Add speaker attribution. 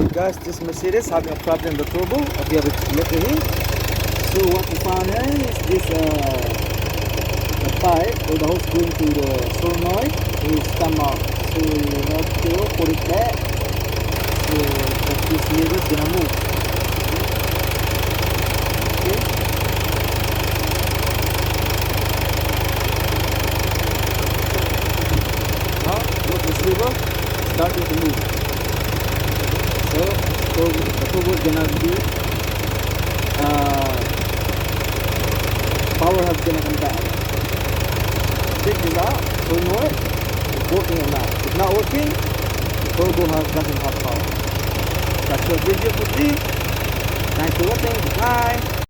Speaker 1: Guys, this Mercedes having a problem with the turbo. We have it later here. So what we found here is this the pipe or the hose going to the solenoid is come out. So you have to put it back. So this lever is gonna move. Okay. Now look, this lever starting to move. So the turbo is gonna be power hub gonna come back. Check this out. Solenoid is working or not. If not working, the turbo hub doesn't have power. That's your video for today. Thanks for watching. Bye.